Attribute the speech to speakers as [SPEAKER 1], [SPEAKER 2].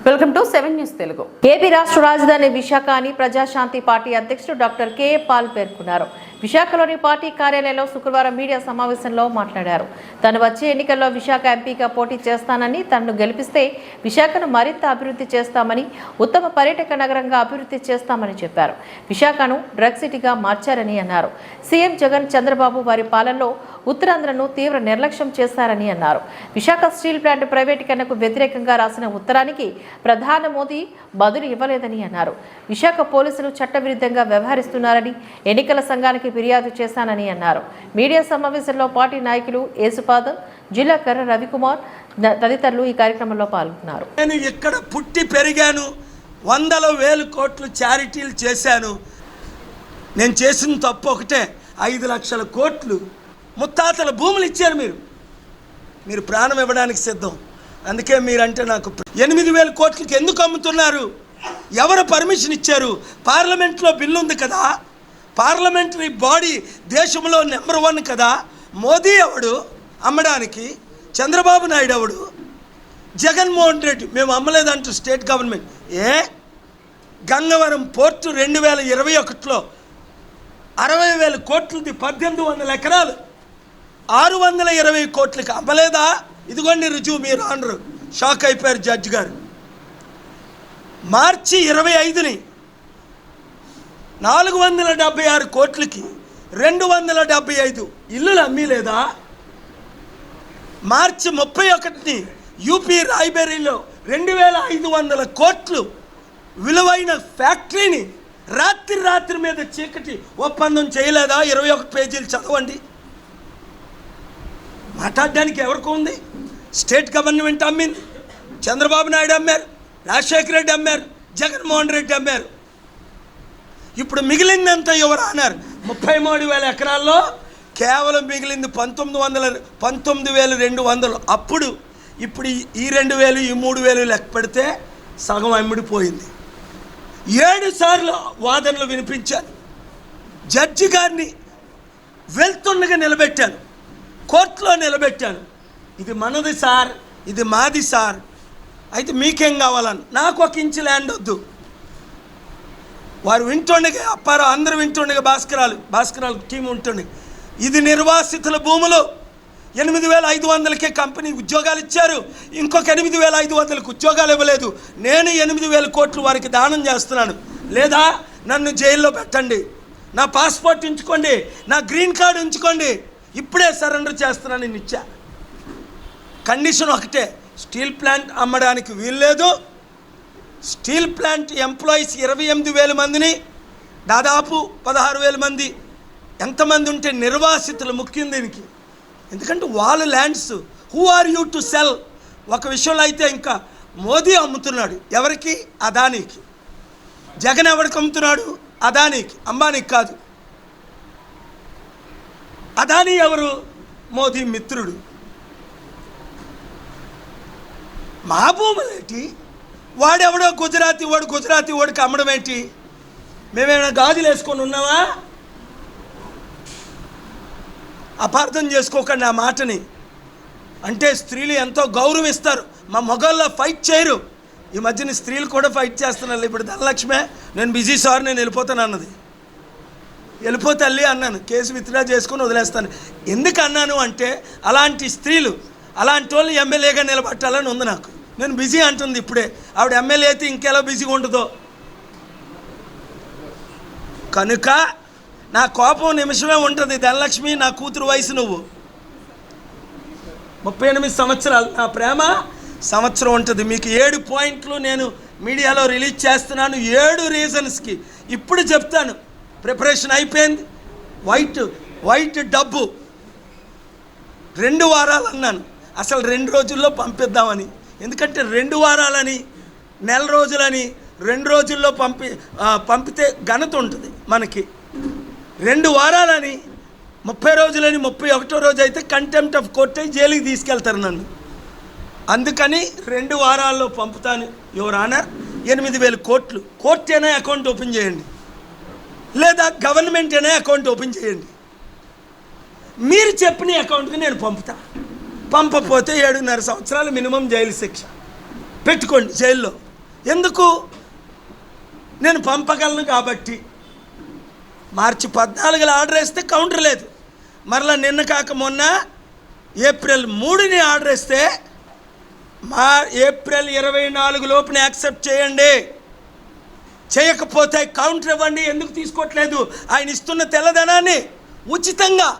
[SPEAKER 1] Welcome to 7 news Telugu. AP రాష్ట్ర రాజధాని విశాఖ అని ప్రజాశాంతి పార్టీ అధ్యక్షుడు డాక్టర్ కె పాల్ పేర్కొన్నారు. విశాఖలోని పార్టీ కార్యాలయంలో శుక్రవారం మీడియా సమావేశంలో మాట్లాడారు. తాను వచ్చే ఎన్నికల్లో విశాఖ ఎంపీగా పోటీ చేస్తానని, తనను గెలిపిస్తే విశాఖను మరింత అభివృద్ధి చేస్తామని, ఉత్తమ పర్యాటక నగరంగా అభివృద్ధి చేస్తామని చెప్పారు. విశాఖను డ్రగ్ సిటీగా మార్చారని అన్నారు. సీఎం జగన్, చంద్రబాబు వారి పాలనలో ఉత్తరాంధ్రను తీవ్ర నిర్లక్ష్యం చేశారని అన్నారు. విశాఖ స్టీల్ ప్లాంట్ ప్రైవేటీకరణకు వ్యతిరేకంగా రాసిన ఉత్తరానికి ప్రధాని మోదీ బదులు ఇవ్వలేదని అన్నారు. విశాఖ పోలీసులు చట్టవిరుద్ధంగా వ్యవహరిస్తున్నారని, ఎన్నికల సంఘానికి ఫిర్యాదు చేశానని అన్నారు. మీడియా సమావేశంలో పార్టీ నాయకులు యేసుపాదం, జిల్లా కర్ర రవికుమార్ తదితరులు ఈ కార్యక్రమంలో పాల్గొన్నారు.
[SPEAKER 2] నేను ఇక్కడ పుట్టి పెరిగాను, వందల వేల కోట్లు చారిటీలు చేశాను. నేను చేసిన తప్పు ఒకటే, 5 లక్షల కోట్లు ముత్తాతల భూములు ఇచ్చారు. మీరు ప్రాణం ఇవ్వడానికి సిద్ధం. అందుకే మీరంటే నాకు 8,000 కోట్లకి ఎందుకు అమ్ముతున్నారు? ఎవరు పర్మిషన్ ఇచ్చారు? పార్లమెంట్లో బిల్లు ఉంది కదా, పార్లమెంటరీ బాడీ దేశంలో నెంబర్ 1 కదా. మోదీ ఎవడు అమ్మడానికి? చంద్రబాబు నాయుడు ఎవడు? జగన్మోహన్ రెడ్డి మేము అమ్మలేదంటూ స్టేట్ గవర్నమెంట్. గంగవరం పోర్టు 2021లో 60,000 కోట్లది, 1,800 ఎకరాలు, 620 కోట్లకి అమ్మలేదా? ఇదిగోండి రుజువు. మీరు అనరు, షాక్ అయిపోయారు జడ్జి గారు. మార్చి 25ని 476 కోట్లకి 275 ఇల్లులు అమ్మలేదా? మార్చి 31ని యూపీ రాయ్బరేలీలో 2,500 కోట్లు విలువైన ఫ్యాక్టరీని రాత్రి మీద చీకటి ఒప్పందం చేయలేదా? 21 పేజీలు చదవండి. మాట్లాడడానికి ఎవరికి ఉంది? స్టేట్ గవర్నమెంట్ అమ్మింది. చంద్రబాబు నాయుడు అమ్మారు, రాజశేఖర రెడ్డి అమ్మారు, జగన్మోహన్ రెడ్డి అమ్మారు. ఇప్పుడు మిగిలిందంతా ఎవరు అన్నారు? 33,000 ఎకరాల్లో కేవలం మిగిలింది 19,200. అప్పుడు ఇప్పుడు ఈ 2,000 ఈ 3,000 లెక్క పెడితే సగం అమ్ముడిపోయింది. 7 సార్లు వాదనలు వినిపించాను. జడ్జి గారిని వెళ్తుండగా నిలబెట్టాను, కోర్టులో నిలబెట్టాను. ఇది మనది సార్, ఇది మాది సార్, అయితే మీకేం కావాలని. నాకు 1 ఇంచు ల్యాండ్ వద్దు. వారు వింటుండగా, అప్పారావు అందరూ వింటుండగా, భాస్కరాలు టీం ఉంటుండే, ఇది నిర్వాసితుల భూములు. 8,500కే కంపెనీ ఉద్యోగాలు ఇచ్చారు, ఇంకొక 8,500కి ఉద్యోగాలు ఇవ్వలేదు. నేను 8,000 కోట్లు వారికి దానం చేస్తున్నాను. లేదా నన్ను జైల్లో పెట్టండి, నా పాస్పోర్ట్ ఉంచుకోండి, నా గ్రీన్ కార్డు ఉంచుకోండి, ఇప్పుడే సరెండర్ చేస్తున్నాను. నేను ఇచ్చా. కండిషన్ ఒకటే, స్టీల్ ప్లాంట్ అమ్మడానికి వీల్లేదు. స్టీల్ ప్లాంట్ ఎంప్లాయీస్ 28,000 మందిని, దాదాపు 16,000 మంది ఎంతమంది ఉంటే నిర్వాసితులు ముఖ్యం దీనికి. ఎందుకంటే వాళ్ళ lands. Who are you to sell? ఒక విషయంలో అయితే ఇంకా మోదీ అమ్ముతున్నాడు. ఎవరికి? అదానీకి. జగన్ ఎవరికి అమ్ముతున్నాడు? అదానీకి, అంబానీకి కాదు. అదానీ ఎవరు? మోదీ మిత్రుడు. మా భూములేంటి? వాడెవడో గుజరాతీ వాడికి అమ్మడం ఏంటి? మేమేమైనా గాజులు వేసుకొని ఉన్నావా? అపార్థం చేసుకోకండి ఆ మాటని. అంటే స్త్రీలు ఎంతో గౌరవిస్తారు, మా మొగల్లో ఫైట్ చేయరు. ఈ మధ్యన స్త్రీలు కూడా ఫైట్ చేస్తున్నారు. ఇప్పుడు ధనలక్ష్మే నేను బిజీ సార్, నేను వెళ్ళిపోతాను అన్నది. వెళ్ళిపో తల్లి అన్నాను, కేసు విత్డ్రా చేసుకొని వదిలేస్తాను. ఎందుకు అన్నాను అంటే, అలాంటి స్త్రీలు, అలాంటి వాళ్ళు ఎమ్మెల్యేగా నిలబట్టాలని ఉంది నాకు. నేను బిజీ అంటుంది ఇప్పుడే. ఆవిడ ఎమ్మెల్యే అయితే ఇంకెలా బిజీగా ఉంటుందో. కనుక నా కోపం నిమిషమే ఉంటుంది. ధనలక్ష్మి నా కూతురు వయసు, నువ్వు 38 సంవత్సరాలు, నా ప్రేమ సంవత్సరం ఉంటుంది. మీకు 7 పాయింట్లు నేను మీడియాలో రిలీజ్ చేస్తున్నాను. 7 రీజన్స్కి ఇప్పుడు చెప్తాను. ప్రిపరేషన్ అయిపోయింది. వైట్ డబ్బు 2 వారాలు అన్నాను, అసలు 2 రోజుల్లో పంపిద్దామని. ఎందుకంటే 2 వారాలని, నెల రోజులని, 2 రోజుల్లో పంపితే ఘనత ఉంటుంది మనకి. 2 వారాలని, 30 రోజులని, 31వ రోజు అయితే కంటెంప్ట్ ఆఫ్ కోర్ట్ అయి జైలుకి తీసుకెళ్తారు నన్ను. అందుకని 2 వారాల్లో పంపుతాను. యువర్ ఆనర్, 8,000 కోట్లు. కోర్టు అయినా అకౌంట్ ఓపెన్ చేయండి, లేదా గవర్నమెంట్ అయినా అకౌంట్ ఓపెన్ చేయండి. మీరు చెప్పిన అకౌంట్కి నేను పంపుతా. పంపకపోతే 7.5 సంవత్సరాలు మినిమం జైలు శిక్ష పెట్టుకోండి జైల్లో. ఎందుకు? నేను పంపగలను కాబట్టి. మార్చి 14 ఆర్డర్ వేస్తే కౌంటర్ లేదు. మరలా నిన్న కాక మొన్న ఏప్రిల్ 3ని ఆర్డర్ వేస్తే ఏప్రిల్ 24 లోపున యాక్సెప్ట్ చేయండి, చేయకపోతే కౌంటర్ ఇవ్వండి. ఎందుకు తీసుకోవట్లేదు? ఆయన ఇస్తున్న తెల్లదనాన్ని ఉచితంగా